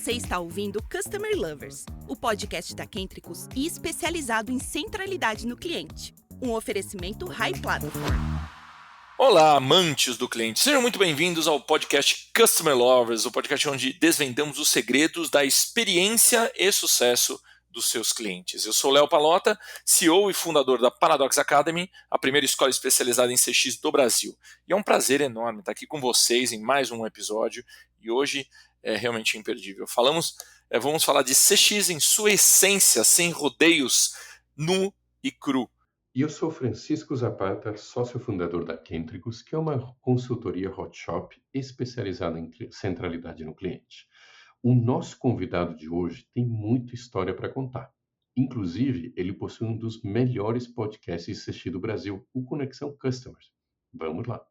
Você está ouvindo Customer Lovers, o podcast da Kentricus e especializado em centralidade no cliente. Um oferecimento High Platform. Olá, amantes do cliente. Sejam muito bem-vindos ao podcast Customer Lovers, o podcast onde desvendamos os segredos da experiência e sucesso dos seus clientes. Eu sou Léo Palota, CEO e fundador da Paradox Academy, a primeira escola especializada em CX do Brasil. E é um prazer enorme estar aqui com vocês em mais um episódio, e hoje é realmente imperdível. Vamos falar de CX em sua essência, sem rodeios, nu e cru. E eu sou Francisco Zapata, sócio fundador da Kentricus, que é uma consultoria hot shop especializada em centralidade no cliente. O nosso convidado de hoje tem muita história para contar. Inclusive, ele possui um dos melhores podcasts de CX do Brasil, o Conexão Customers. Vamos lá.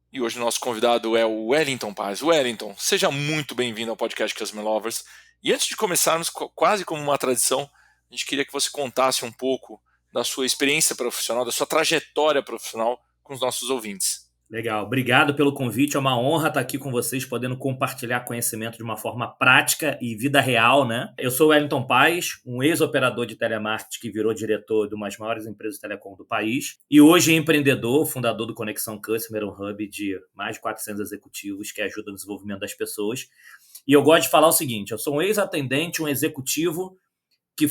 E hoje o nosso convidado é o Wellington Paz. Wellington, seja muito bem-vindo ao podcast Customer Lovers. E antes de começarmos, quase como uma tradição, a gente queria que você contasse um pouco da sua experiência profissional, da sua trajetória profissional com os nossos ouvintes. Legal, obrigado pelo convite, é uma honra estar aqui com vocês, podendo compartilhar conhecimento de uma forma prática e vida real, né? Eu sou o Wellington Paz, um ex-operador de telemarketing que virou diretor de uma das maiores empresas de telecom do país e hoje empreendedor, fundador do Conexão Customer, um hub de mais de 400 executivos que ajuda no desenvolvimento das pessoas. E eu gosto de falar o seguinte, eu sou um ex-atendente, um executivo que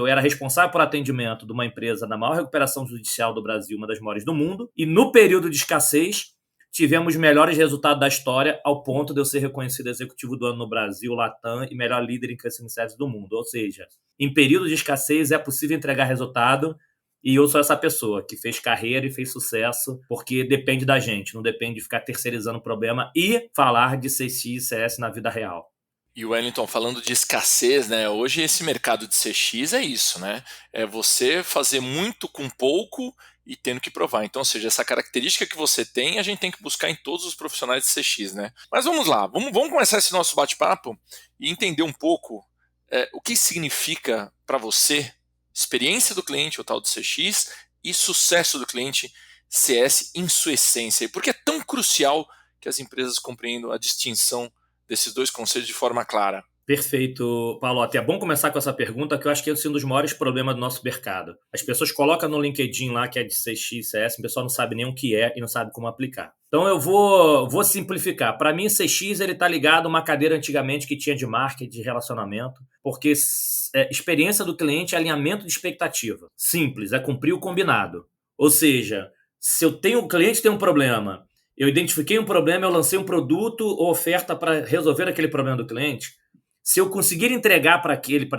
era responsável por atendimento de uma empresa na maior recuperação judicial do Brasil, uma das maiores do mundo, e no período de escassez tivemos melhores resultados da história ao ponto de eu ser reconhecido executivo do ano no Brasil, Latam, e melhor líder em Customer Service do mundo. Ou seja, em período de escassez é possível entregar resultado e eu sou essa pessoa que fez carreira e fez sucesso porque depende da gente, não depende de ficar terceirizando o problema e falar de CX e CS na vida real. E o Wellington, falando de escassez, né? Hoje esse mercado de CX é isso, né? É você fazer muito com pouco e tendo que provar. Então, ou seja, essa característica que você tem, a gente tem que buscar em todos os profissionais de CX, né? Mas vamos lá, vamos começar esse nosso bate-papo e entender um pouco o que significa para você experiência do cliente, o tal de CX, e sucesso do cliente, CS, em sua essência. E por que é tão crucial que as empresas compreendam a distinção desses dois conceitos de forma clara? Perfeito, Paulo. Até é bom começar com essa pergunta, que eu acho que esse é um dos maiores problemas do nosso mercado. As pessoas colocam no LinkedIn lá que é de CX, CS, o pessoal não sabe nem o que é e não sabe como aplicar. Então eu vou simplificar. Para mim, CX está ligado a uma cadeira antigamente que tinha de marketing, de relacionamento, porque experiência do cliente é alinhamento de expectativa. Simples, é cumprir o combinado. Ou seja, se o cliente tem um problema, eu identifiquei um problema, eu lancei um produto ou oferta para resolver aquele problema do cliente. Se eu conseguir entregar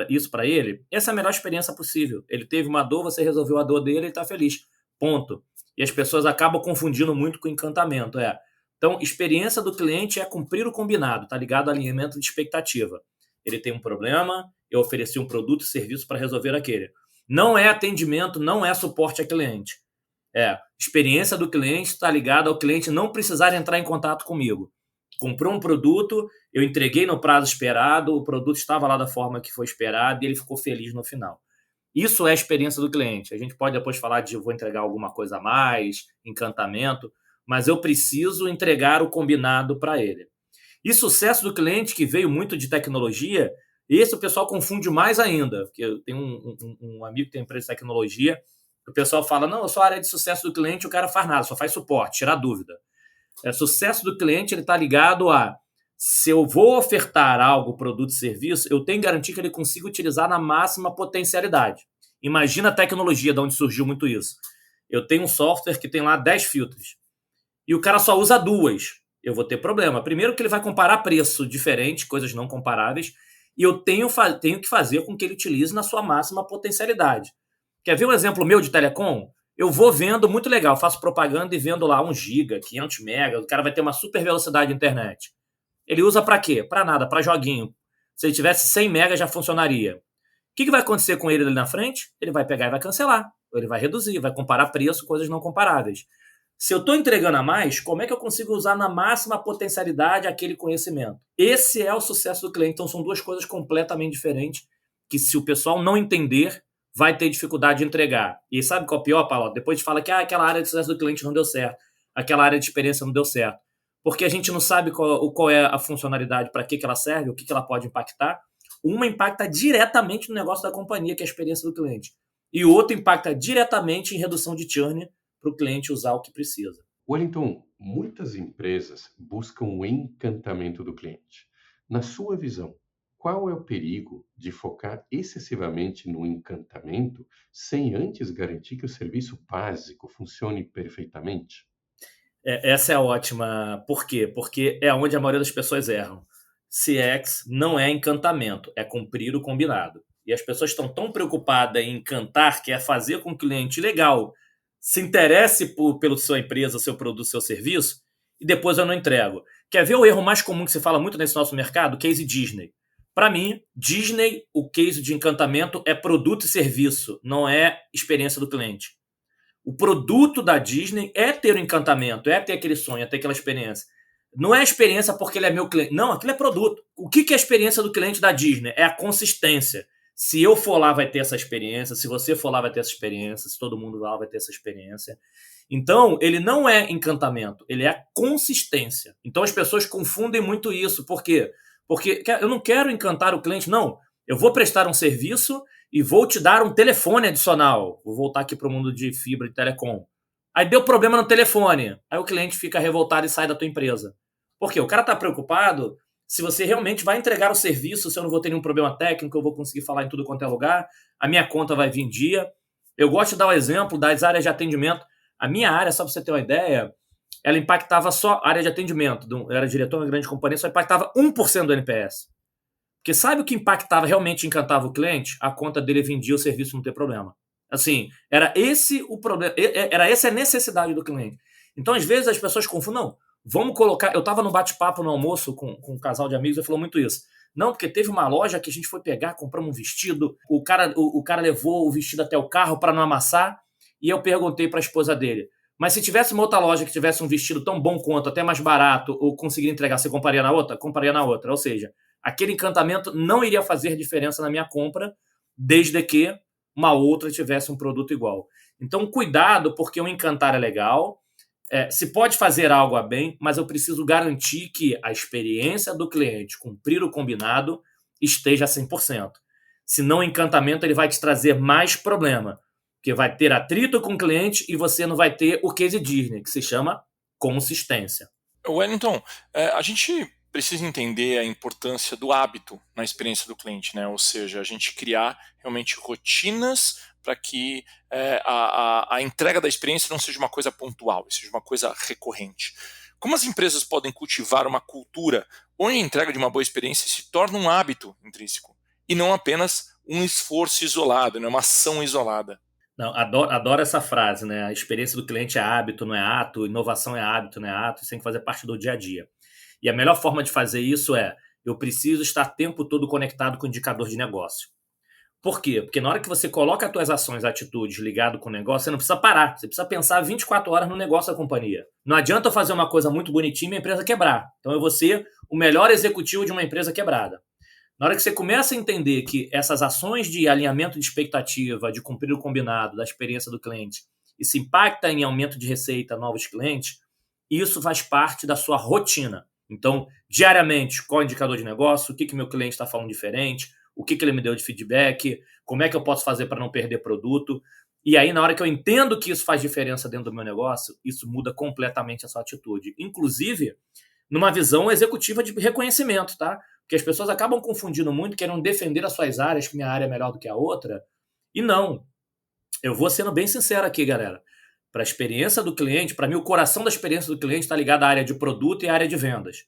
isso para ele, essa é a melhor experiência possível. Ele teve uma dor, você resolveu a dor dele, ele está feliz. Ponto. E as pessoas acabam confundindo muito com encantamento. Então, experiência do cliente é cumprir o combinado, está ligado ao alinhamento de expectativa. Ele tem um problema, eu ofereci um produto e serviço para resolver aquele. Não é atendimento, não é suporte a cliente. Experiência do cliente está ligada ao cliente não precisar entrar em contato comigo. Comprou um produto, eu entreguei no prazo esperado, o produto estava lá da forma que foi esperado e ele ficou feliz no final. Isso é a experiência do cliente. A gente pode depois falar de eu vou entregar alguma coisa a mais, encantamento, mas eu preciso entregar o combinado para ele. E sucesso do cliente, que veio muito de tecnologia, esse o pessoal confunde mais ainda. Porque eu tenho um amigo que tem empresa de tecnologia, o pessoal fala, não, eu sou a área de sucesso do cliente, o cara faz nada, só faz suporte, tirar dúvida. Sucesso do cliente está ligado a, se eu vou ofertar algo, produto, serviço, eu tenho que garantir que ele consiga utilizar na máxima potencialidade. Imagina a tecnologia, de onde surgiu muito isso. Eu tenho um software que tem lá 10 filtros e o cara só usa 2. Eu vou ter problema. Primeiro que ele vai comparar preço diferente, coisas não comparáveis, e eu tenho que fazer com que ele utilize na sua máxima potencialidade. Quer ver um exemplo meu de telecom? Eu vou vendo, muito legal, faço propaganda e vendo lá 1 GB, 500 MB, o cara vai ter uma super velocidade de internet. Ele usa para quê? Para nada, para joguinho. Se ele tivesse 100 MB já funcionaria. O que vai acontecer com ele ali na frente? Ele vai pegar e vai cancelar, ou ele vai reduzir, vai comparar preço, coisas não comparáveis. Se eu estou entregando a mais, como é que eu consigo usar na máxima potencialidade aquele conhecimento? Esse é o sucesso do cliente. Então são duas coisas completamente diferentes que, se o pessoal não entender, vai ter dificuldade de entregar. E sabe qual é o pior, Paulo? Depois fala que aquela área de sucesso do cliente não deu certo, aquela área de experiência não deu certo. porque a gente não sabe qual é a funcionalidade, para que ela serve, o que ela pode impactar. Uma impacta diretamente no negócio da companhia, que é a experiência do cliente. E o outro impacta diretamente em redução de churn para o cliente usar o que precisa. Wellington, muitas empresas buscam o encantamento do cliente. Na sua visão, qual é o perigo de focar excessivamente no encantamento sem antes garantir que o serviço básico funcione perfeitamente? Essa é ótima. Por quê? Porque é onde a maioria das pessoas erram. CX não é encantamento, é cumprir o combinado. E as pessoas estão tão preocupadas em encantar, que é fazer com que o cliente legal se interesse pela sua empresa, seu produto, seu serviço, e depois eu não entrego. Quer ver o erro mais comum que se fala muito nesse nosso mercado? Case Disney. Para mim, Disney, o case de encantamento é produto e serviço, não é experiência do cliente. O produto da Disney é ter o encantamento, é ter aquele sonho, é ter aquela experiência. Não é experiência porque ele é meu cliente. Não, aquilo é produto. O que é a experiência do cliente da Disney? É a consistência. Se eu for lá, vai ter essa experiência. Se você for lá, vai ter essa experiência. Se todo mundo lá, vai ter essa experiência. Então, ele não é encantamento, ele é a consistência. Então, as pessoas confundem muito isso. Por quê? Porque eu não quero encantar o cliente, não. Eu vou prestar um serviço e vou te dar um telefone adicional. Vou voltar aqui para o mundo de fibra e telecom. Aí deu problema no telefone. Aí o cliente fica revoltado e sai da tua empresa. Por quê? O cara está preocupado se você realmente vai entregar o serviço, se eu não vou ter nenhum problema técnico, eu vou conseguir falar em tudo quanto é lugar, a minha conta vai vir em dia. Eu gosto de dar o exemplo das áreas de atendimento. A minha área, só para você ter uma ideia, ela impactava só a área de atendimento. Eu era diretor de uma grande companhia, só impactava 1% do NPS. Porque sabe o que impactava, realmente encantava o cliente? A conta dele vendia o serviço, não ter problema. Assim, era esse o problema, era essa a necessidade do cliente. Então, às vezes, as pessoas confundem, não, vamos colocar... Eu estava no bate-papo no almoço com um casal de amigos e falou muito isso. Não, porque teve uma loja que a gente foi pegar, compramos um vestido, o cara levou o vestido até o carro para não amassar, e eu perguntei para a esposa dele, mas se tivesse uma outra loja que tivesse um vestido tão bom quanto, até mais barato, ou conseguir entregar, você compraria na outra? Compraria na outra. Ou seja, aquele encantamento não iria fazer diferença na minha compra, desde que uma outra tivesse um produto igual. Então, cuidado, porque o encantar é legal, se pode fazer algo a bem, mas eu preciso garantir que a experiência do cliente, cumprir o combinado, esteja a 100%. Senão, o encantamento ele vai te trazer mais problema, porque vai ter atrito com o cliente e você não vai ter o case Disney, que se chama consistência. Wellington, a gente precisa entender a importância do hábito na experiência do cliente, né? Ou seja, a gente criar realmente rotinas para que a entrega da experiência não seja uma coisa pontual, seja uma coisa recorrente. Como as empresas podem cultivar uma cultura onde a entrega de uma boa experiência se torna um hábito intrínseco e não apenas um esforço isolado, né? Uma ação isolada? Não, adoro essa frase, né? A experiência do cliente é hábito, não é ato. Inovação é hábito, não é ato. Isso tem que fazer parte do dia a dia. E a melhor forma de fazer isso é, eu preciso estar o tempo todo conectado com o indicador de negócio. Por quê? Porque na hora que você coloca as tuas ações, atitudes ligado com o negócio, você não precisa parar. Você precisa pensar 24 horas no negócio da companhia. Não adianta eu fazer uma coisa muito bonitinha e minha empresa quebrar. Então eu vou ser o melhor executivo de uma empresa quebrada. Na hora que você começa a entender que essas ações de alinhamento de expectativa, de cumprir o combinado, da experiência do cliente, isso impacta em aumento de receita, novos clientes, isso faz parte da sua rotina. Então, diariamente, qual é o indicador de negócio, o que meu cliente está falando diferente, o que ele me deu de feedback, como é que eu posso fazer para não perder produto. E aí, na hora que eu entendo que isso faz diferença dentro do meu negócio, isso muda completamente a sua atitude. Inclusive, numa visão executiva de reconhecimento, tá? Porque as pessoas acabam confundindo muito, querendo defender as suas áreas, que minha área é melhor do que a outra. E não. Eu vou sendo bem sincero aqui, galera. Para a experiência do cliente, para mim, o coração da experiência do cliente está ligado à área de produto e à área de vendas.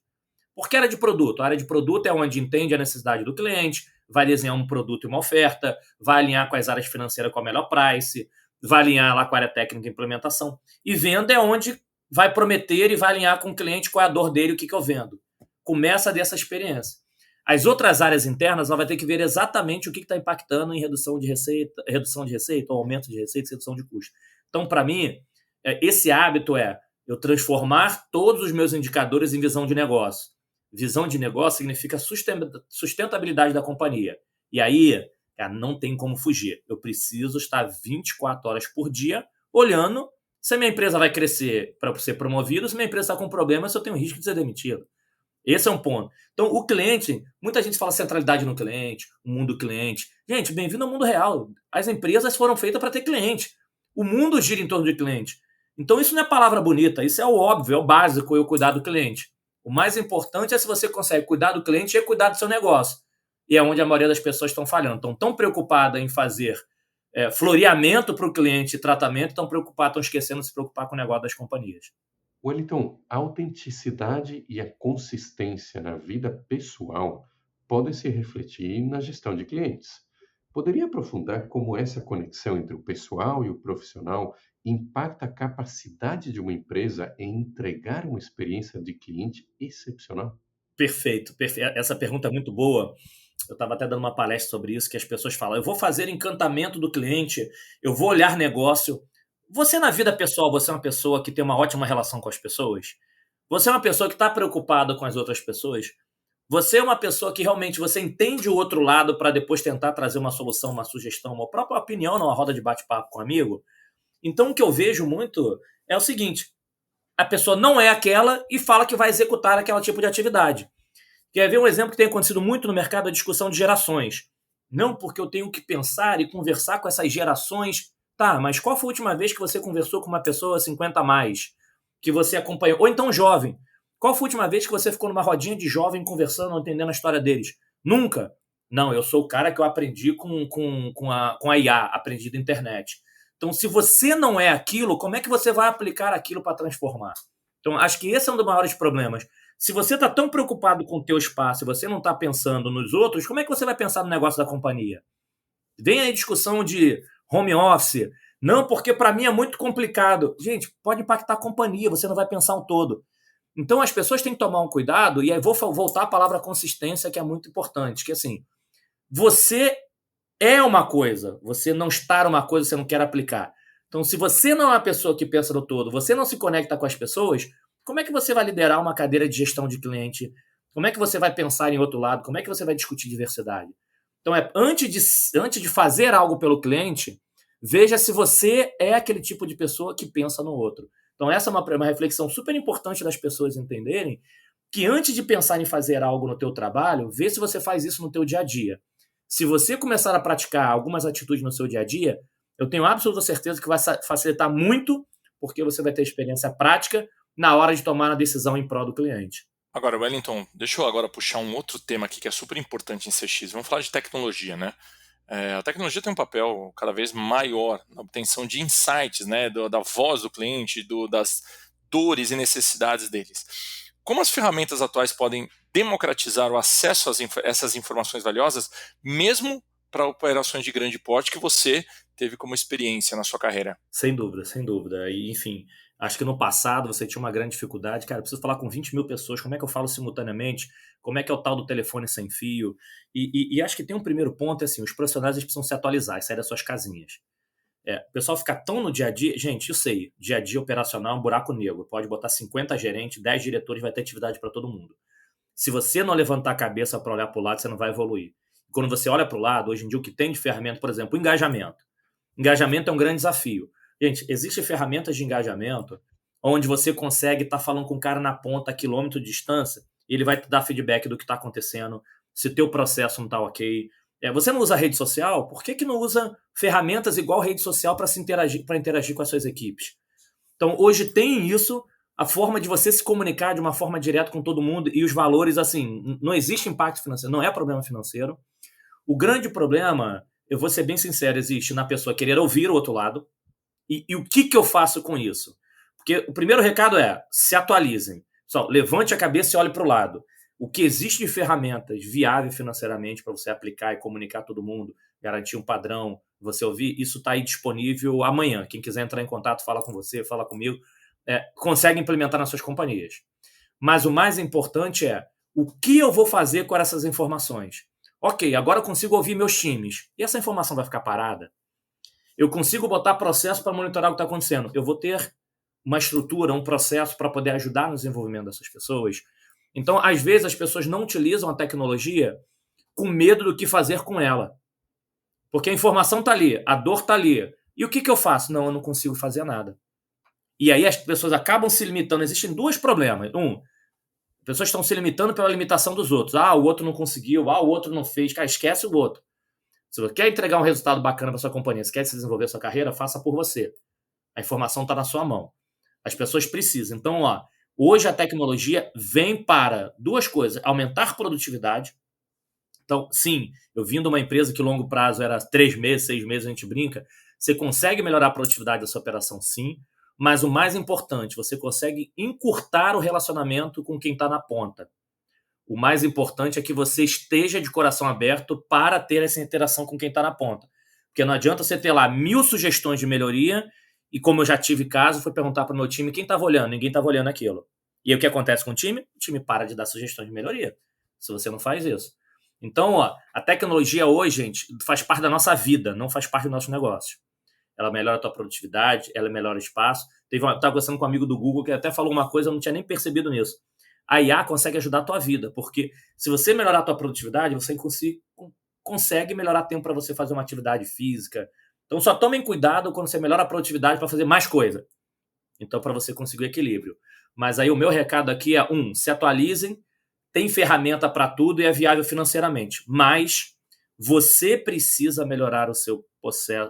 Por que área de produto? A área de produto é onde entende a necessidade do cliente, vai desenhar um produto e uma oferta, vai alinhar com as áreas financeiras com a melhor price, vai alinhar lá com a área técnica e implementação. E venda é onde vai prometer e vai alinhar com o cliente qual é a dor dele, o que eu vendo. Começa dessa experiência. As outras áreas internas, ela vai ter que ver exatamente o que está impactando em redução de receita, ou aumento de receita, redução de custo. Então, para mim, esse hábito é eu transformar todos os meus indicadores em visão de negócio. Visão de negócio significa sustentabilidade da companhia. E aí, não tem como fugir. Eu preciso estar 24 horas por dia olhando Se a minha empresa vai crescer para ser promovido, se a minha empresa está com problemas, eu tenho risco de ser demitido. Esse é um ponto. Então, o cliente, muita gente fala centralidade no cliente, o mundo do cliente. Gente, bem-vindo ao mundo real. As empresas foram feitas para ter cliente. O mundo gira em torno de cliente. Então, isso não é palavra bonita, isso é o óbvio, é o básico, eu cuidar do cliente. O mais importante é se você consegue cuidar do cliente e cuidar do seu negócio. E é onde a maioria das pessoas estão falhando. Estão tão preocupadas em fazer floreamento para o cliente e tratamento, estão esquecendo de se preocupar com o negócio das companhias. Wellington, a autenticidade e a consistência na vida pessoal podem se refletir na gestão de clientes. Poderia aprofundar como essa conexão entre o pessoal e o profissional impacta a capacidade de uma empresa em entregar uma experiência de cliente excepcional? Perfeito. Essa pergunta é muito boa. Eu estava até dando uma palestra sobre isso, que as pessoas falam, eu vou fazer encantamento do cliente, eu vou olhar negócio. Você na vida pessoal, você é uma pessoa que tem uma ótima relação com as pessoas? Você é uma pessoa que está preocupada com as outras pessoas? Você é uma pessoa que realmente você entende o outro lado para depois tentar trazer uma solução, uma sugestão, uma própria opinião numa roda de bate-papo com um amigo? Então o que eu vejo muito é o seguinte, a pessoa não é aquela e fala que vai executar aquele tipo de atividade. Quer ver um exemplo que tem acontecido muito no mercado, a discussão de gerações. Não, porque eu tenho que pensar e conversar com essas gerações. Tá, mas qual foi a última vez que você conversou com uma pessoa 50 a mais? Que você acompanhou? Ou então jovem. Qual foi a última vez que você ficou numa rodinha de jovem conversando, entendendo a história deles? Nunca. Não, eu sou o cara que eu aprendi com a IA, aprendi da internet. Então, se você não é aquilo, como é que você vai aplicar aquilo para transformar? Então, acho que esse é um dos maiores problemas. Se você está tão preocupado com o teu espaço e você não está pensando nos outros, como é que você vai pensar no negócio da companhia? Vem aí discussão de home office. Não, porque para mim é muito complicado. Gente, pode impactar a companhia, você não vai pensar um todo. Então as pessoas têm que tomar um cuidado, e aí vou voltar à palavra consistência, que é muito importante, que assim, você é uma coisa, você não está uma coisa, você não quer aplicar. Então se você não é uma pessoa que pensa no todo, você não se conecta com as pessoas, como é que você vai liderar uma cadeira de gestão de cliente? Como é que você vai pensar em outro lado? Como é que você vai discutir diversidade? Então, antes de fazer algo pelo cliente, veja se você é aquele tipo de pessoa que pensa no outro. Então, essa é uma reflexão super importante das pessoas entenderem que antes de pensar em fazer algo no teu trabalho, vê se você faz isso no teu dia a dia. Se você começar a praticar algumas atitudes no seu dia a dia, eu tenho absoluta certeza que vai facilitar muito, porque você vai ter experiência prática na hora de tomar a decisão em prol do cliente. Agora, Wellington, deixa eu agora puxar um outro tema aqui que é super importante em CX. Vamos falar de tecnologia, né? A tecnologia tem um papel cada vez maior na obtenção de insights, né? Da voz do cliente, das dores e necessidades deles. Como as ferramentas atuais podem democratizar o acesso a essas informações valiosas, mesmo para operações de grande porte que você teve como experiência na sua carreira? Sem dúvida, sem dúvida. E, enfim, acho que no passado você tinha uma grande dificuldade. Cara, eu preciso falar com 20 mil pessoas, como é que eu falo simultaneamente? Como é que é o tal do telefone sem fio? E acho que tem um primeiro ponto, é assim, os profissionais eles precisam se atualizar e sair das suas casinhas. O pessoal fica tão no dia a dia. Gente, eu sei, dia a dia operacional é um buraco negro. Pode botar 50 gerentes, 10 diretores, vai ter atividade para todo mundo. Se você não levantar a cabeça para olhar para o lado, você não vai evoluir. Quando você olha para o lado, hoje em dia o que tem de ferramenta, por exemplo, o engajamento. Engajamento é um grande desafio. Gente, existem ferramentas de engajamento onde você consegue estar falando com o cara na ponta, a quilômetro de distância, e ele vai te dar feedback do que está acontecendo, se o teu processo não está ok. Você não usa rede social? Por que não usa ferramentas igual rede social para interagir com as suas equipes? Então, hoje tem isso, a forma de você se comunicar de uma forma direta com todo mundo e os valores, assim, não existe impacto financeiro, não é problema financeiro. O grande problema, eu vou ser bem sincero, existe na pessoa querer ouvir o outro lado. E o que eu faço com isso? Porque o primeiro recado é, se atualizem. Pessoal, levante a cabeça e olhe para o lado. O que existe de ferramentas viáveis financeiramente para você aplicar e comunicar a todo mundo, garantir um padrão, você ouvir, isso está aí disponível amanhã. Quem quiser entrar em contato, fala com você, fala comigo, consegue implementar nas suas companhias. Mas o mais importante é, o que eu vou fazer com essas informações? Ok, agora eu consigo ouvir meus times. E essa informação vai ficar parada? Eu consigo botar processo para monitorar o que está acontecendo. Eu vou ter uma estrutura, um processo para poder ajudar no desenvolvimento dessas pessoas. Então, às vezes, as pessoas não utilizam a tecnologia com medo do que fazer com ela. Porque a informação está ali, a dor está ali. E o que eu faço? Não, eu não consigo fazer nada. E aí as pessoas acabam se limitando. Existem dois problemas. Pessoas estão se limitando pela limitação dos outros. O outro não conseguiu, o outro não fez. Cara, esquece o outro. Se você quer entregar um resultado bacana para sua companhia, se quer se desenvolver a sua carreira, faça por você. A informação está na sua mão. As pessoas precisam. Então, hoje a tecnologia vem para duas coisas. Aumentar produtividade. Então, sim, eu vim de uma empresa que longo prazo era 3 meses, 6 meses, a gente brinca. Você consegue melhorar a produtividade da sua operação, sim. Mas o mais importante, você consegue encurtar o relacionamento com quem está na ponta. O mais importante é que você esteja de coração aberto para ter essa interação com quem está na ponta. Porque não adianta você ter lá 1000 sugestões de melhoria e, como eu já tive caso, foi perguntar para o meu time quem estava olhando. Ninguém estava olhando aquilo. E aí o que acontece com o time? O time para de dar sugestões de melhoria, se você não faz isso. Então, a tecnologia hoje, gente, faz parte da nossa vida, não faz parte do nosso negócio. Ela melhora a tua produtividade, ela melhora o espaço. Estava conversando com um amigo do Google que até falou uma coisa, eu não tinha nem percebido nisso. A IA consegue ajudar a tua vida, porque se você melhorar a tua produtividade, você consegue melhorar tempo para você fazer uma atividade física. Então, só tomem cuidado quando você melhora a produtividade para fazer mais coisa. Então, para você conseguir o equilíbrio. Mas aí o meu recado aqui é, se atualizem, tem ferramenta para tudo e é viável financeiramente. Mas você precisa melhorar o seu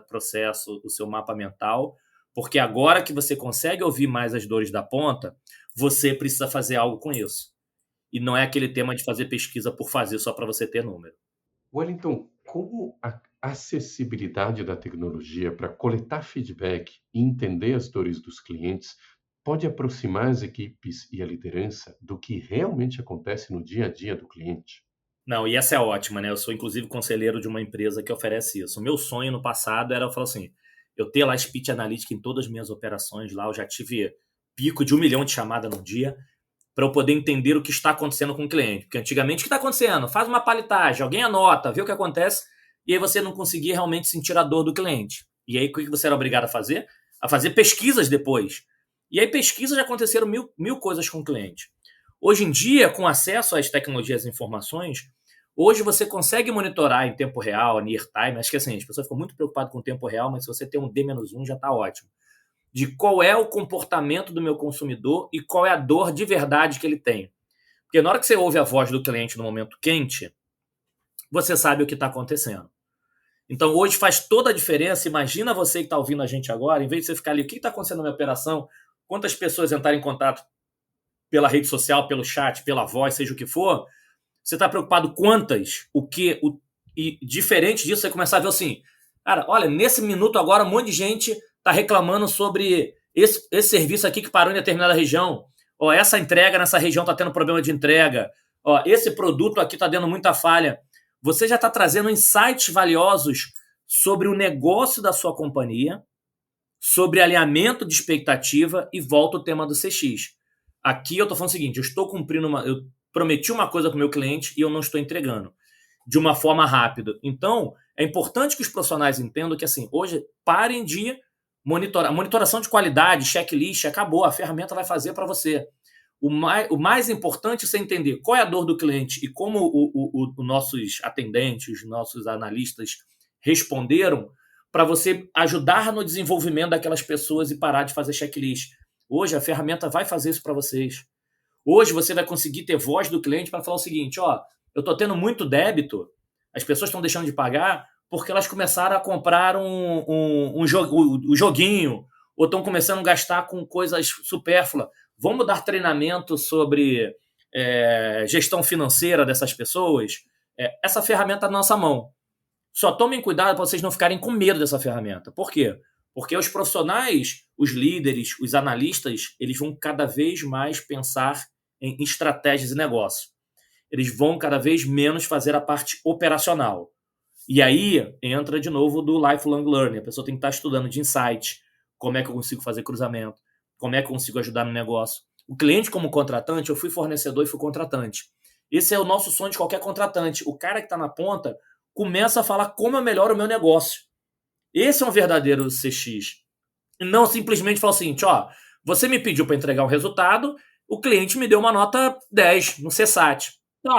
processo, o seu mapa mental, porque agora que você consegue ouvir mais as dores da ponta, você precisa fazer algo com isso. E não é aquele tema de fazer pesquisa por fazer só para você ter número. Wellington, como a acessibilidade da tecnologia para coletar feedback e entender as dores dos clientes pode aproximar as equipes e a liderança do que realmente acontece no dia a dia do cliente? Não, e essa é ótima, né? Eu sou, inclusive, conselheiro de uma empresa que oferece isso. O meu sonho no passado era, eu falo assim, eu ter lá speech analítica em todas as minhas operações lá, eu já tive pico de 1 milhão de chamadas no dia, para eu poder entender o que está acontecendo com o cliente. Porque antigamente, o que está acontecendo? Faz uma palitagem, alguém anota, vê o que acontece, e aí você não conseguia realmente sentir a dor do cliente. E aí, o que você era obrigado a fazer? A fazer pesquisas depois. E aí, pesquisas já aconteceram mil coisas com o cliente. Hoje em dia, com acesso às tecnologias e informações, hoje você consegue monitorar em tempo real, near time. Acho que assim, as pessoas ficam muito preocupadas com o tempo real, mas se você tem um D-1 já está ótimo. De qual é o comportamento do meu consumidor e qual é a dor de verdade que ele tem. Porque na hora que você ouve a voz do cliente no momento quente, você sabe o que está acontecendo. Então hoje faz toda a diferença. Imagina você que está ouvindo a gente agora, em vez de você ficar ali, o que está acontecendo na minha operação, quantas pessoas entraram em contato pela rede social, pelo chat, pela voz, seja o que for, você está preocupado quantas, e diferente disso, você começar a ver assim, cara, olha, nesse minuto agora um monte de gente está reclamando sobre esse serviço aqui que parou em determinada região, essa entrega nessa região está tendo problema de entrega, esse produto aqui está dando muita falha. Você já está trazendo insights valiosos sobre o negócio da sua companhia, sobre alinhamento de expectativa, e volta o tema do CX. Aqui eu estou falando o seguinte, eu prometi uma coisa para o meu cliente e eu não estou entregando de uma forma rápida. Então, é importante que os profissionais entendam que, assim, hoje, parem de monitorar. A monitoração de qualidade, checklist, acabou. A ferramenta vai fazer para você. O mais importante é você entender qual é a dor do cliente e como os nossos atendentes, os nossos analistas responderam para você ajudar no desenvolvimento daquelas pessoas e parar de fazer checklist. Hoje, a ferramenta vai fazer isso para vocês. Hoje, você vai conseguir ter voz do cliente para falar o seguinte, eu estou tendo muito débito, as pessoas estão deixando de pagar porque elas começaram a comprar um joguinho, ou estão começando a gastar com coisas supérfluas. Vamos dar treinamento sobre gestão financeira dessas pessoas? Essa ferramenta é na nossa mão. Só tomem cuidado para vocês não ficarem com medo dessa ferramenta. Por quê? Porque os profissionais, os líderes, os analistas, eles vão cada vez mais pensar em estratégias e negócio. Eles vão cada vez menos fazer a parte operacional. E aí entra de novo do lifelong learning. A pessoa tem que estar estudando de insight, como é que eu consigo fazer cruzamento, como é que eu consigo ajudar no negócio. O cliente como contratante, eu fui fornecedor e fui contratante. Esse é o nosso sonho de qualquer contratante. O cara que está na ponta começa a falar como eu melhoro o meu negócio. Esse é um verdadeiro CX. E não simplesmente falar o seguinte, você me pediu para entregar um resultado, o cliente me deu uma nota 10 no CSAT.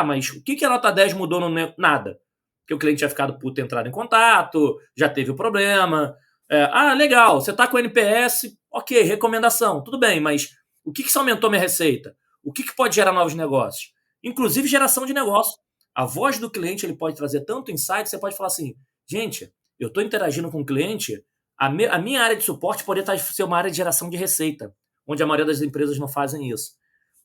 Mas o que a nota 10 mudou no nada? Porque o cliente tinha ficado puto, entrado em contato, já teve o problema. Legal, você está com o NPS, Ok, recomendação, tudo bem, mas o que isso aumentou minha receita? O que pode gerar novos negócios? Inclusive geração de negócio. A voz do cliente ele pode trazer tanto insight, você pode falar assim, gente, eu estou interagindo com o cliente, a minha área de suporte poderia ser uma área de geração de receita, onde a maioria das empresas não fazem isso.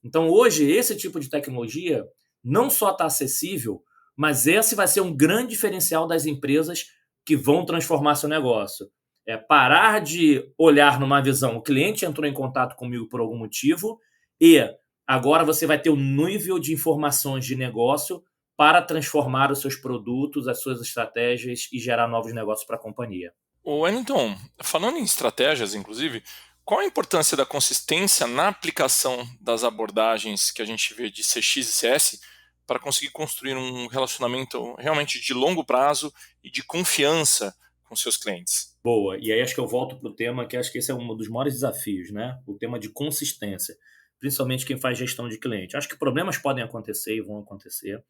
Então hoje esse tipo de tecnologia não só está acessível, mas esse vai ser um grande diferencial das empresas que vão transformar seu negócio. É parar de olhar numa visão, o cliente entrou em contato comigo por algum motivo e agora você vai ter um nível de informações de negócio para transformar os seus produtos, as suas estratégias e gerar novos negócios para a companhia. Ô Wellington, falando em estratégias, inclusive, qual a importância da consistência na aplicação das abordagens que a gente vê de CX e CS para conseguir construir um relacionamento realmente de longo prazo e de confiança com seus clientes? Boa, e aí acho que eu volto para o tema, que acho que esse é um dos maiores desafios, né? O tema de consistência, principalmente quem faz gestão de cliente. Acho que problemas podem acontecer e vão acontecer.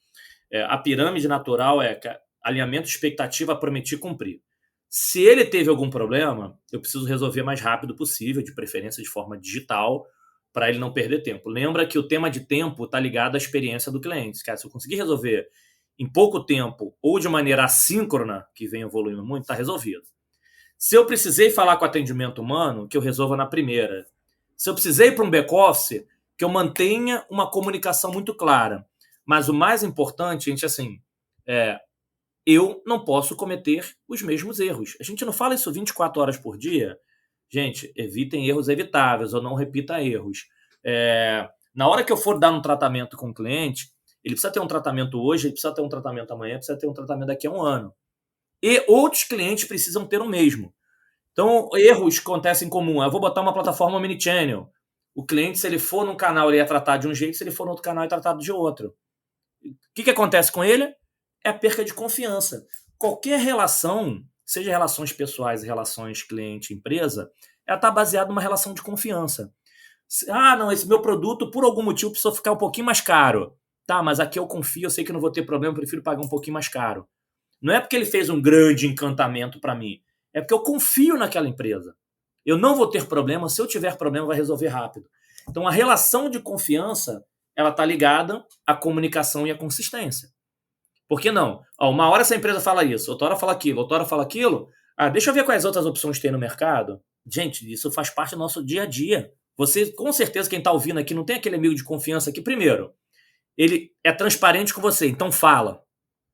A pirâmide natural é alinhamento expectativa, prometi cumprir. Se ele teve algum problema, eu preciso resolver o mais rápido possível, de preferência de forma digital, para ele não perder tempo. Lembra que o tema de tempo está ligado à experiência do cliente. Cara, se eu conseguir resolver em pouco tempo ou de maneira assíncrona, que vem evoluindo muito, está resolvido. Se eu precisei falar com atendimento humano, que eu resolva na primeira. Se eu precisei ir para um back-office, que eu mantenha uma comunicação muito clara. Mas o mais importante, gente, assim, eu não posso cometer os mesmos erros. A gente não fala isso 24 horas por dia. Gente, evitem erros evitáveis ou não repita erros. Na hora que eu for dar um tratamento com o cliente, ele precisa ter um tratamento hoje, ele precisa ter um tratamento amanhã, precisa ter um tratamento daqui a um ano. E outros clientes precisam ter o mesmo. Então, erros acontecem em comum. Eu vou botar uma plataforma omnichannel. O cliente, se ele for num canal, ele é tratado de um jeito, se ele for no outro canal, ele é tratado de outro. O que acontece com ele? É a perca de confiança. Qualquer relação, seja relações pessoais e relações cliente-empresa, ela está baseada numa relação de confiança. Não, esse meu produto, por algum motivo, precisa ficar um pouquinho mais caro. Tá, mas aqui eu confio, eu sei que não vou ter problema, eu prefiro pagar um pouquinho mais caro. Não é porque ele fez um grande encantamento para mim, é porque eu confio naquela empresa. Eu não vou ter problema, se eu tiver problema, vai resolver rápido. Então, a relação de confiança, ela está ligada à comunicação e à consistência. Por que não? Uma hora essa empresa fala isso, outra hora fala aquilo, outra hora fala aquilo. Deixa eu ver quais outras opções tem no mercado. Gente, isso faz parte do nosso dia a dia. Você, com certeza, quem está ouvindo aqui, não tem aquele amigo de confiança que, primeiro, ele é transparente com você, então fala.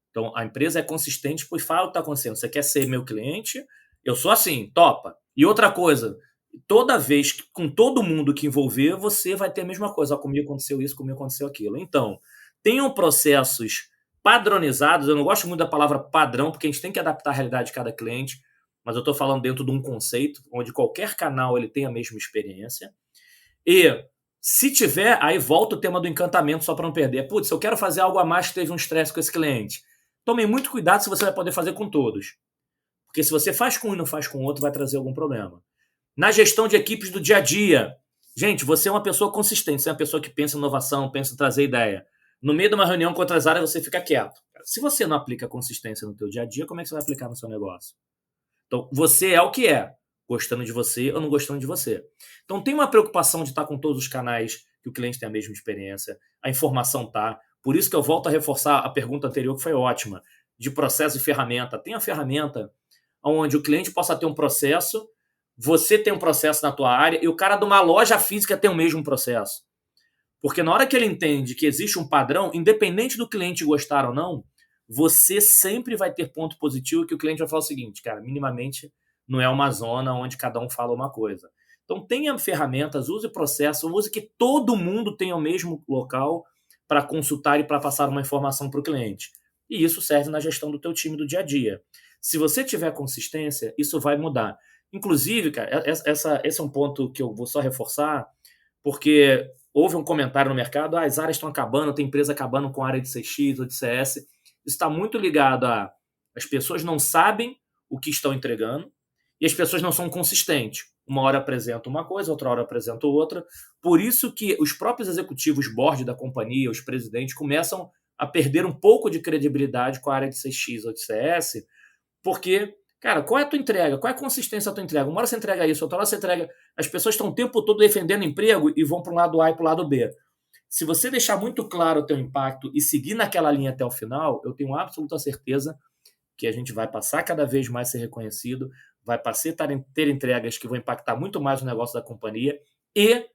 Então, a empresa é consistente, pois fala o que está acontecendo. Você quer ser meu cliente? Eu sou assim, topa. E outra coisa, toda vez, com todo mundo que envolver, você vai ter a mesma coisa. Comigo aconteceu isso, comigo aconteceu aquilo. Então, tenham processos padronizados. Eu não gosto muito da palavra padrão, porque a gente tem que adaptar a realidade de cada cliente, mas eu estou falando dentro de um conceito, onde qualquer canal ele tem a mesma experiência. E se tiver, aí volta o tema do encantamento só para não perder. Putz, eu quero fazer algo a mais que teve um estresse com esse cliente. Tome muito cuidado se você vai poder fazer com todos. Porque se você faz com um e não faz com o outro, vai trazer algum problema. Na gestão de equipes do dia a dia, gente, você é uma pessoa consistente, você é uma pessoa que pensa em inovação, pensa em trazer ideia. No meio de uma reunião com outras áreas, você fica quieto. Se você não aplica consistência no teu dia a dia, como é que você vai aplicar no seu negócio? Então, você é o que é, gostando de você ou não gostando de você. Então, tem uma preocupação de estar com todos os canais que o cliente tem a mesma experiência, a informação tá. Por isso que eu volto a reforçar a pergunta anterior, que foi ótima, de processo e ferramenta. Tem a ferramenta onde o cliente possa ter um processo, você tem um processo na tua área e o cara de uma loja física tem o mesmo processo. Porque na hora que ele entende que existe um padrão, independente do cliente gostar ou não, você sempre vai ter ponto positivo que o cliente vai falar o seguinte, cara, minimamente não é uma zona onde cada um fala uma coisa. Então tenha ferramentas, use processo, use que todo mundo tenha o mesmo local para consultar e para passar uma informação para o cliente. E isso serve na gestão do teu time do dia a dia. Se você tiver consistência, isso vai mudar. Inclusive, cara, esse é um ponto que eu vou só reforçar, porque houve um comentário no mercado, as áreas estão acabando, tem empresa acabando com a área de CX ou de CS. Isso está muito ligado a as pessoas não sabem o que estão entregando e as pessoas não são consistentes. Uma hora apresenta uma coisa, outra hora apresenta outra. Por isso que os próprios executivos, board da companhia, os presidentes, começam a perder um pouco de credibilidade com a área de CX ou de CS, porque Cara, qual é a tua entrega? Qual é a consistência da tua entrega? Uma hora você entrega isso, outra hora você entrega... As pessoas estão o tempo todo defendendo emprego e vão para o lado A e para o lado B. Se você deixar muito claro o teu impacto e seguir naquela linha até o final, eu tenho absoluta certeza que a gente vai passar cada vez mais a ser reconhecido, vai passar a ter entregas que vão impactar muito mais o negócio da companhia e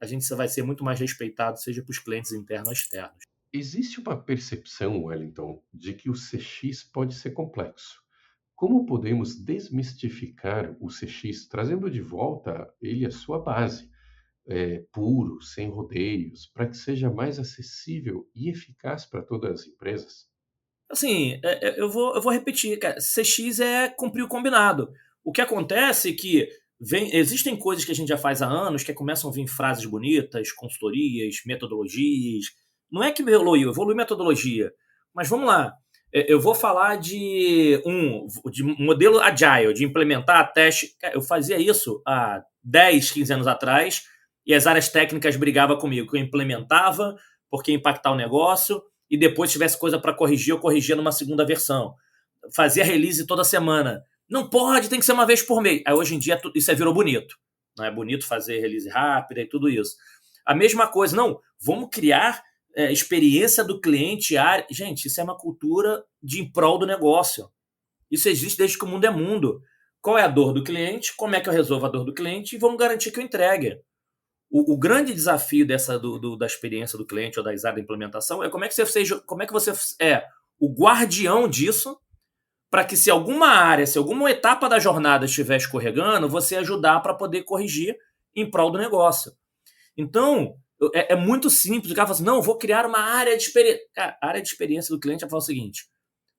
a gente vai ser muito mais respeitado, seja para os clientes internos ou externos. Existe uma percepção, Wellington, de que o CX pode ser complexo. Como podemos desmistificar o CX, trazendo de volta ele à sua base, puro, sem rodeios, para que seja mais acessível e eficaz para todas as empresas? Assim, eu vou repetir, cara. CX é cumprir o combinado. O que acontece é que existem coisas que a gente já faz há anos que começam a vir frases bonitas, consultorias, metodologias. Não é que evoluiu metodologia. Mas vamos lá. Eu vou falar de um modelo agile, de implementar teste. Cara, eu fazia isso há 10, 15 anos atrás e as áreas técnicas brigavam comigo, que eu implementava porque ia impactar o negócio e depois, se tivesse coisa para corrigir, eu corrigia numa segunda versão. Fazia release toda semana. Não pode, tem que ser uma vez por mês. Aí, hoje em dia, isso virou bonito. Não é bonito fazer release rápida e tudo isso. A mesma coisa, não, vamos criar experiência do cliente. Gente, isso é uma cultura de em prol do negócio. Isso existe desde que o mundo é mundo. Qual é a dor do cliente? Como é que eu resolvo a dor do cliente? E vamos garantir que eu entregue. O grande desafio da experiência do cliente ou das áreas da implementação é como é que você é o guardião disso para que se alguma área, se alguma etapa da jornada estiver escorregando, você ajudar para poder corrigir em prol do negócio. Então, é muito simples. O cara fala assim, não, eu vou criar uma área de experiência. Cara, a área de experiência do cliente é falar o seguinte,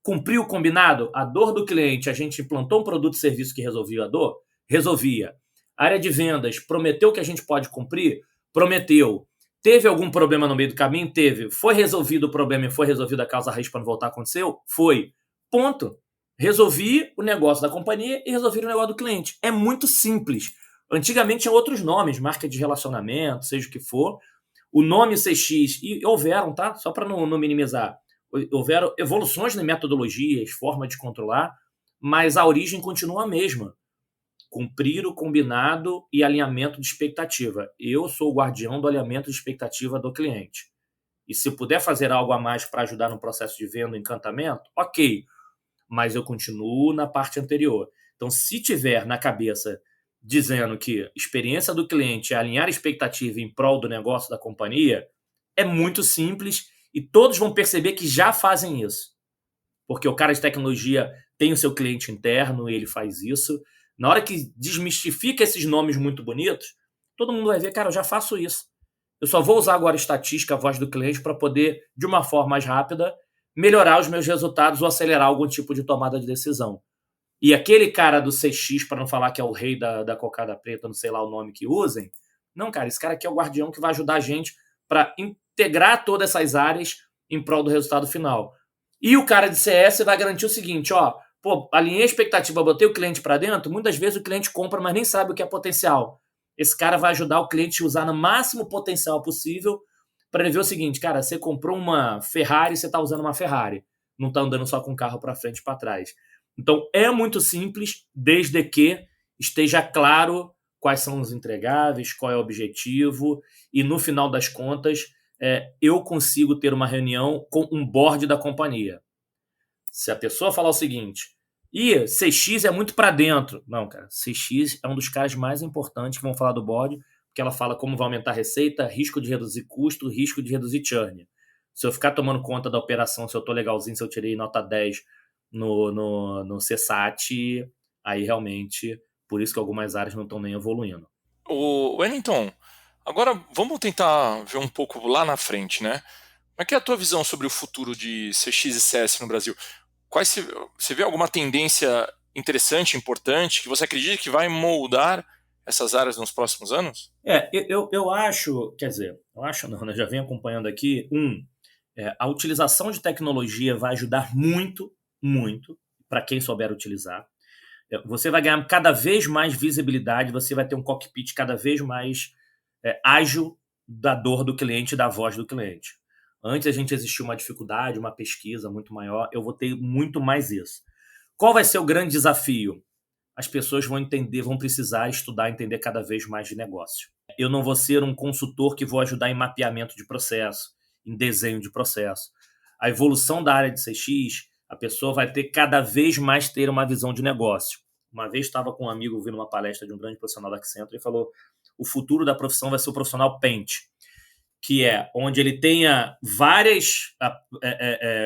cumpriu o combinado? A dor do cliente, a gente implantou um produto e serviço que resolvia a dor? Resolvia. A área de vendas prometeu que a gente pode cumprir? Prometeu. Teve algum problema no meio do caminho? Teve. Foi resolvido o problema e foi resolvida a causa raiz para não voltar a acontecer? Foi. Ponto. Resolvi o negócio da companhia e resolvi o negócio do cliente. É muito simples. Antigamente tinha outros nomes, marca de relacionamento, seja o que for. O nome CX, e houveram, tá? Só para não minimizar. Houveram evoluções na metodologias, forma de controlar, mas a origem continua a mesma. Cumprir o combinado e alinhamento de expectativa. Eu sou o guardião do alinhamento de expectativa do cliente. E se puder fazer algo a mais para ajudar no processo de venda, encantamento, ok. Mas eu continuo na parte anterior. Então, se tiver na cabeça dizendo que experiência do cliente é alinhar expectativa em prol do negócio da companhia, é muito simples e todos vão perceber que já fazem isso. Porque o cara de tecnologia tem o seu cliente interno e ele faz isso. Na hora que desmistifica esses nomes muito bonitos, todo mundo vai ver, cara, eu já faço isso. Eu só vou usar agora estatística, a voz do cliente, para poder, de uma forma mais rápida, melhorar os meus resultados ou acelerar algum tipo de tomada de decisão. E aquele cara do CX, para não falar que é o rei da cocada preta, não sei lá o nome que usem, não, cara, esse cara aqui é o guardião que vai ajudar a gente para integrar todas essas áreas em prol do resultado final. E o cara de CS vai garantir o seguinte, ó, alinhei a expectativa, botei o cliente para dentro, muitas vezes o cliente compra, mas nem sabe o que é potencial. Esse cara vai ajudar o cliente a usar no máximo potencial possível para ele ver o seguinte, cara, você comprou uma Ferrari, você está usando uma Ferrari, não está andando só com o carro para frente e para trás. Então, é muito simples, desde que esteja claro quais são os entregáveis, qual é o objetivo, e no final das contas, eu consigo ter uma reunião com um board da companhia. Se a pessoa falar o seguinte, CX é muito para dentro. Não, cara, CX é um dos caras mais importantes que vão falar do board, porque ela fala como vai aumentar a receita, risco de reduzir custo, risco de reduzir churn. Se eu ficar tomando conta da operação, se eu tô legalzinho, se eu tirei nota 10 no CSAT, aí realmente, por isso que algumas áreas não estão nem evoluindo. O Wellington, agora vamos tentar ver um pouco lá na frente, né? Como é que é a tua visão sobre o futuro de CX e CS no Brasil? Você vê alguma tendência interessante, importante, que você acredita que vai moldar essas áreas nos próximos anos? Eu acho, não, né? Já venho acompanhando aqui, a utilização de tecnologia vai ajudar muito, muito, para quem souber utilizar. Você vai ganhar cada vez mais visibilidade, você vai ter um cockpit cada vez mais ágil da dor do cliente e da voz do cliente. Antes a gente existia uma dificuldade, uma pesquisa muito maior, eu vou ter muito mais isso. Qual vai ser o grande desafio? As pessoas vão precisar estudar e entender cada vez mais de negócio. Eu não vou ser um consultor que vou ajudar em mapeamento de processo, em desenho de processo. A evolução da área de CX, a pessoa vai ter cada vez mais ter uma visão de negócio. Uma vez estava com um amigo ouvindo uma palestra de um grande profissional da Accenture e falou: o futuro da profissão vai ser o profissional Paint, que é onde ele tenha várias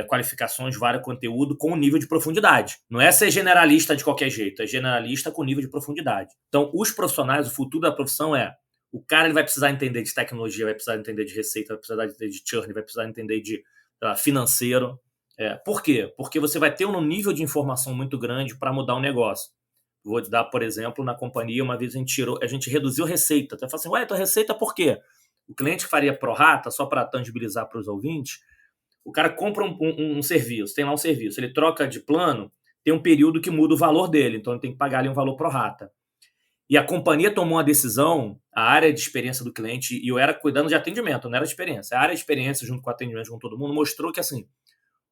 qualificações, vários conteúdo com nível de profundidade. Não é ser generalista de qualquer jeito, é generalista com nível de profundidade. Então, os profissionais, o futuro da profissão o cara ele vai precisar entender de tecnologia, vai precisar entender de receita, vai precisar entender de churn, vai precisar entender de financeiro. Por quê? Porque você vai ter um nível de informação muito grande para mudar o negócio. Vou te dar, por exemplo, na companhia, uma vez a gente reduziu receita. Até fala assim, tua receita por quê? O cliente que faria pro rata, só para tangibilizar para os ouvintes, o cara compra um serviço, tem lá um serviço, ele troca de plano, tem um período que muda o valor dele, então ele tem que pagar ali um valor pro rata. E a companhia tomou uma decisão, a área de experiência do cliente, e eu era cuidando de atendimento, não era de experiência. A área de experiência, junto com o atendimento, junto com todo mundo, mostrou que assim,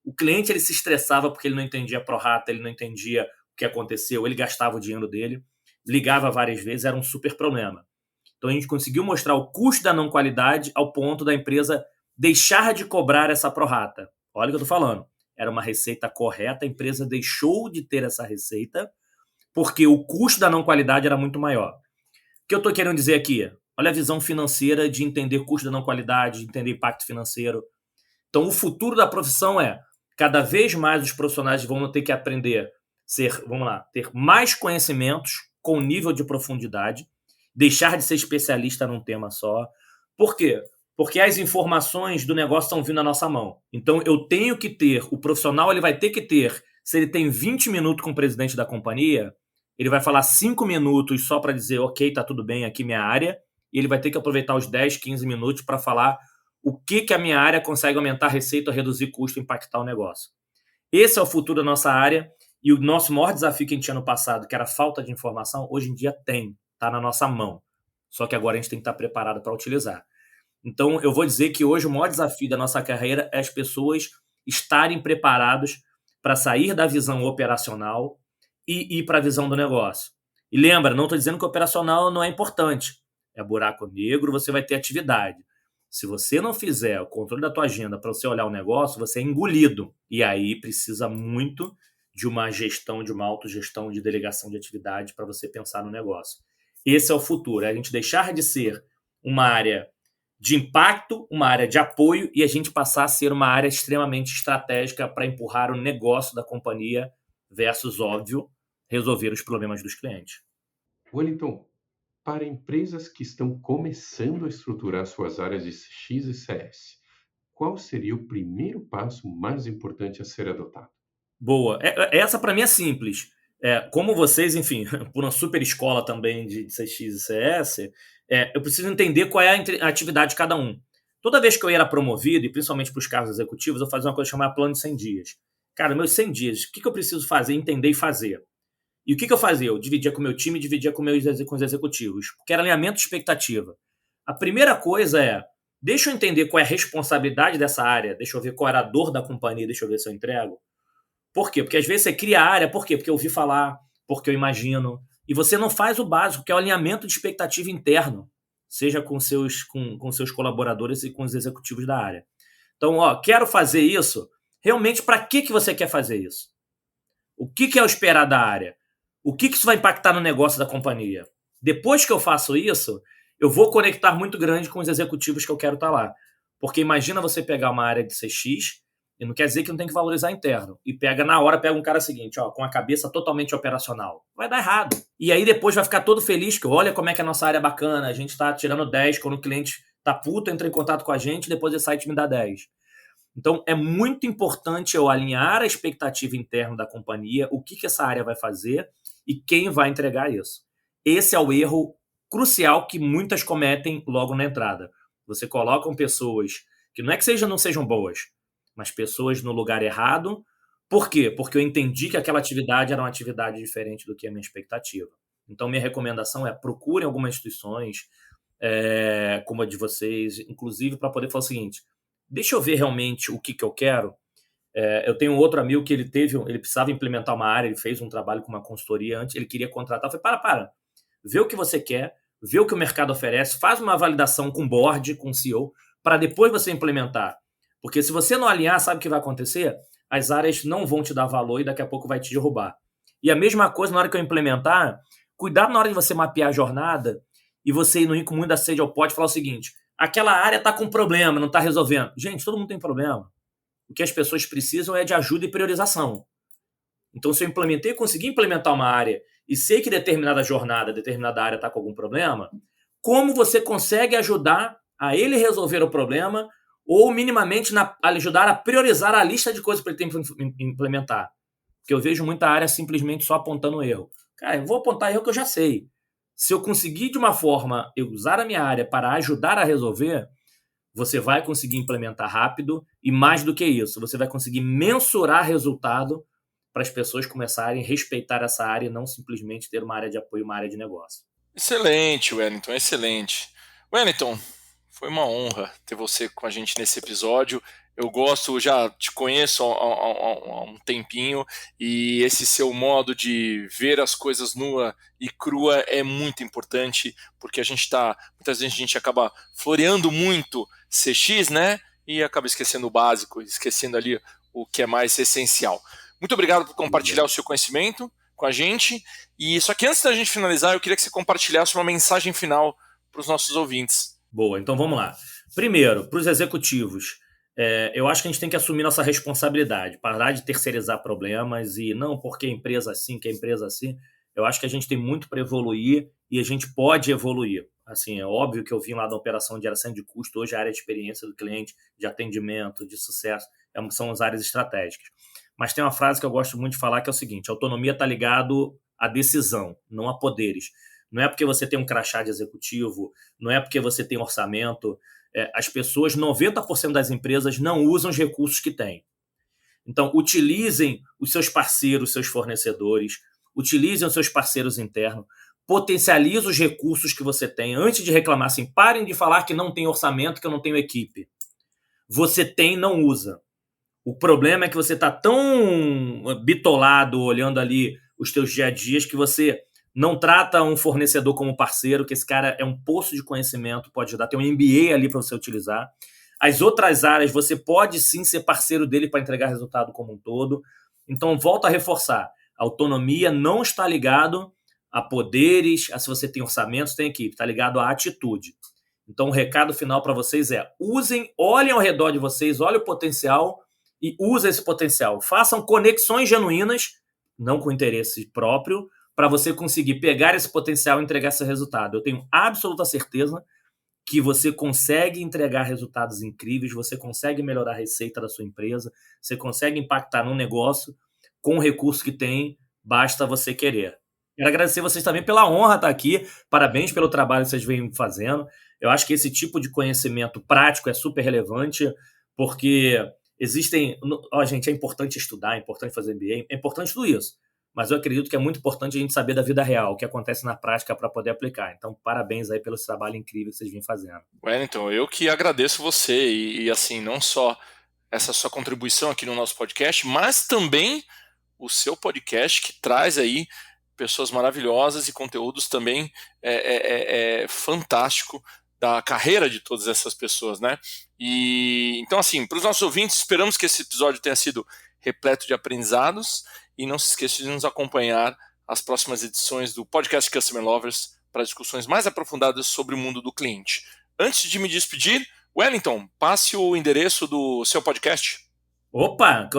o cliente ele se estressava porque ele não entendia pro rata, ele não entendia o que aconteceu, ele gastava o dinheiro dele, ligava várias vezes, era um super problema. Então a gente conseguiu mostrar o custo da não qualidade ao ponto da empresa deixar de cobrar essa prorata. Olha o que eu estou falando. Era uma receita correta, a empresa deixou de ter essa receita porque o custo da não qualidade era muito maior. O que eu estou querendo dizer aqui? Olha a visão financeira de entender custo da não qualidade, de entender impacto financeiro. Então o futuro da profissão cada vez mais os profissionais vão ter que aprender ter mais conhecimentos com nível de profundidade, deixar de ser especialista num tema só. Por quê? Porque as informações do negócio estão vindo na nossa mão. Então, eu tenho que ter, o profissional ele vai ter que ter, se ele tem 20 minutos com o presidente da companhia, ele vai falar 5 minutos só para dizer, ok, tá tudo bem, aqui minha área, e ele vai ter que aproveitar os 10, 15 minutos para falar o que a minha área consegue aumentar a receita, reduzir custo, impactar o negócio. Esse é o futuro da nossa área, e o nosso maior desafio que a gente tinha no passado, que era a falta de informação, hoje em dia está na nossa mão. Só que agora a gente tem que estar preparado para utilizar. Então, eu vou dizer que hoje o maior desafio da nossa carreira é as pessoas estarem preparadas para sair da visão operacional e ir para a visão do negócio. E lembra, não estou dizendo que o operacional não é importante. É buraco negro, você vai ter atividade. Se você não fizer o controle da tua agenda para você olhar o negócio, você é engolido. E aí precisa muito de uma gestão, de uma autogestão, de delegação de atividade para você pensar no negócio. Esse é o futuro, é a gente deixar de ser uma área de impacto, uma área de apoio e a gente passar a ser uma área extremamente estratégica para empurrar o negócio da companhia versus, óbvio, resolver os problemas dos clientes. Wellington, para empresas que estão começando a estruturar suas áreas de CX e CS, qual seria o primeiro passo mais importante a ser adotado? Boa. Essa para mim é simples. Como vocês, enfim, por uma super escola também de CX e CS, eu preciso entender qual é a atividade de cada um. Toda vez que eu era promovido, e principalmente para os cargos executivos, eu fazia uma coisa chamada plano de 100 dias. Cara, meus 100 dias, o que eu preciso fazer, entender e fazer? E o que eu fazia? Eu dividia com o meu time, dividia com os executivos, porque era alinhamento de expectativa. A primeira coisa deixa eu entender qual é a responsabilidade dessa área, deixa eu ver qual era a dor da companhia, deixa eu ver se eu entrego. Por quê? Porque às vezes você cria a área, por quê? Porque eu ouvi falar, porque eu imagino, e você não faz o básico, que é o alinhamento de expectativa interno, seja com seus colaboradores e com os executivos da área. Então, quero fazer isso, realmente para que você quer fazer isso? O que é o esperar da área? O que isso vai impactar no negócio da companhia? Depois que eu faço isso, eu vou conectar muito grande com os executivos que eu quero estar lá. Porque imagina você pegar uma área de CX, e não quer dizer que não tem que valorizar interno, e pega um cara seguinte, com a cabeça totalmente operacional. Vai dar errado. E aí depois vai ficar todo feliz que olha como é que a nossa área é bacana, a gente está tirando 10, quando o cliente está puto, entra em contato com a gente, depois esse site me dá 10. Então, é muito importante eu alinhar a expectativa interna da companhia, o que essa área vai fazer e quem vai entregar isso. Esse é o erro crucial que muitas cometem logo na entrada. Você coloca pessoas que não é que não sejam boas, mas pessoas no lugar errado. Por quê? Porque eu entendi que aquela atividade era uma atividade diferente do que a minha expectativa. Então, minha recomendação procurem algumas instituições, como a de vocês, inclusive para poder falar o seguinte, deixa eu ver realmente o que eu quero, Eu tenho um outro amigo que ele precisava implementar uma área, ele fez um trabalho com uma consultoria antes, ele queria contratar, eu falei, para, vê o que você quer, vê o que o mercado oferece, faz uma validação com o board, com o CEO, para depois você implementar. Porque se você não alinhar, sabe o que vai acontecer? As áreas não vão te dar valor e daqui a pouco vai te derrubar. E a mesma coisa na hora que eu implementar, cuidado na hora de você mapear a jornada e você ir no ir com muita sede ao pote e falar o seguinte, aquela área está com problema, não está resolvendo. Gente, todo mundo tem problema. O que as pessoas precisam é de ajuda e priorização. Então, se eu consegui implementar uma área e sei que determinada jornada, determinada área está com algum problema, como você consegue ajudar a ele resolver o problema ou minimamente ajudar a priorizar a lista de coisas para ele ter que implementar? Porque eu vejo muita área simplesmente só apontando erro. Cara, eu vou apontar erro que eu já sei. Se eu conseguir de uma forma eu usar a minha área para ajudar a resolver, você vai conseguir implementar rápido e mais do que isso, você vai conseguir mensurar resultado para as pessoas começarem a respeitar essa área e não simplesmente ter uma área de apoio, uma área de negócio. Excelente, Wellington, excelente. Wellington, foi uma honra ter você com a gente nesse episódio. Eu já te conheço há um tempinho e esse seu modo de ver as coisas nua e crua é muito importante, porque muitas vezes a gente acaba floreando muito CX, né? E acaba esquecendo o básico, esquecendo ali o que é mais essencial. Muito obrigado por compartilhar o seu conhecimento com a gente. E só que antes da gente finalizar, eu queria que você compartilhasse uma mensagem final para os nossos ouvintes. Boa, então vamos lá. Primeiro, para os executivos, eu acho que a gente tem que assumir nossa responsabilidade, parar de terceirizar problemas e não porque a empresa assim, que a empresa assim. Eu acho que a gente tem muito para evoluir e a gente pode evoluir. Assim, é óbvio que eu vim lá da operação de geração de custo, hoje a área de experiência do cliente, de atendimento, de sucesso, são as áreas estratégicas. Mas tem uma frase que eu gosto muito de falar que é o seguinte, a autonomia está ligado à decisão, não a poderes. Não é porque você tem um crachá de executivo, não é porque você tem orçamento. As pessoas, 90% das empresas não usam os recursos que têm. Então, utilizem os seus parceiros, seus fornecedores, utilizem os seus parceiros internos, potencialize os recursos que você tem. Antes de reclamar, assim, parem de falar que não tem orçamento, que eu não tenho equipe. Você tem, não usa. O problema é que você está tão bitolado olhando ali os teus dia a dias que você não trata um fornecedor como parceiro, que esse cara é um poço de conhecimento, pode ajudar, tem um MBA ali para você utilizar. As outras áreas, você pode sim ser parceiro dele para entregar resultado como um todo. Então, volto a reforçar, a autonomia não está ligado a poderes, a se você tem orçamento, se tem equipe, está ligado à atitude. Então, o recado final para vocês é, olhem ao redor de vocês, olhem o potencial e usem esse potencial. Façam conexões genuínas, não com interesse próprio, para você conseguir pegar esse potencial e entregar esse resultado. Eu tenho absoluta certeza que você consegue entregar resultados incríveis, você consegue melhorar a receita da sua empresa, você consegue impactar no negócio com o recurso que tem, basta você querer. Quero agradecer vocês também pela honra estar aqui, parabéns pelo trabalho que vocês vêm fazendo. Eu acho que esse tipo de conhecimento prático é super relevante, porque gente, é importante estudar, é importante fazer MBA, é importante tudo isso. Mas eu acredito que é muito importante a gente saber da vida real, o que acontece na prática para poder aplicar. Então, parabéns aí pelo trabalho incrível que vocês vêm fazendo. Wellington, eu que agradeço você e assim, não só essa sua contribuição aqui no nosso podcast, mas também o seu podcast que traz aí pessoas maravilhosas e conteúdos também fantástico da carreira de todas essas pessoas, né? E então, assim, para os nossos ouvintes, esperamos que esse episódio tenha sido repleto de aprendizados e não se esqueça de nos acompanhar as próximas edições do podcast Customer Lovers para discussões mais aprofundadas sobre o mundo do cliente. Antes de me despedir, Wellington, passe o endereço do seu podcast. Opa!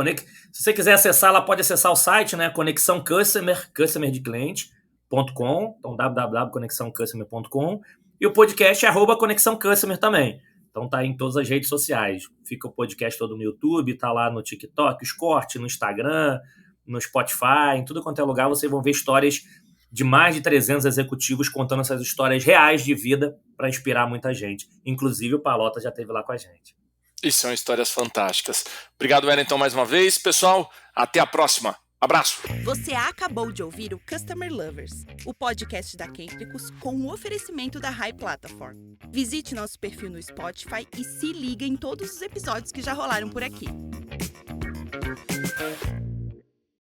Se você quiser acessar, ela pode acessar o site, né? Conexão Customer, customerDecliente.com, então www.conexãocustomer.com, e o podcast é @Conexão Customer também. Então tá em todas as redes sociais. Fica o podcast todo no YouTube, tá lá no TikTok, os cortes, no Instagram, no Spotify, em tudo quanto é lugar, vocês vão ver histórias de mais de 300 executivos contando essas histórias reais de vida para inspirar muita gente. Inclusive o Palota já esteve lá com a gente. E são histórias fantásticas. Obrigado, Wellington, mais uma vez. Pessoal, até a próxima. Abraço! Você acabou de ouvir o Customer Lovers, o podcast da Kentricus com o oferecimento da High Platform. Visite nosso perfil no Spotify e se liga em todos os episódios que já rolaram por aqui.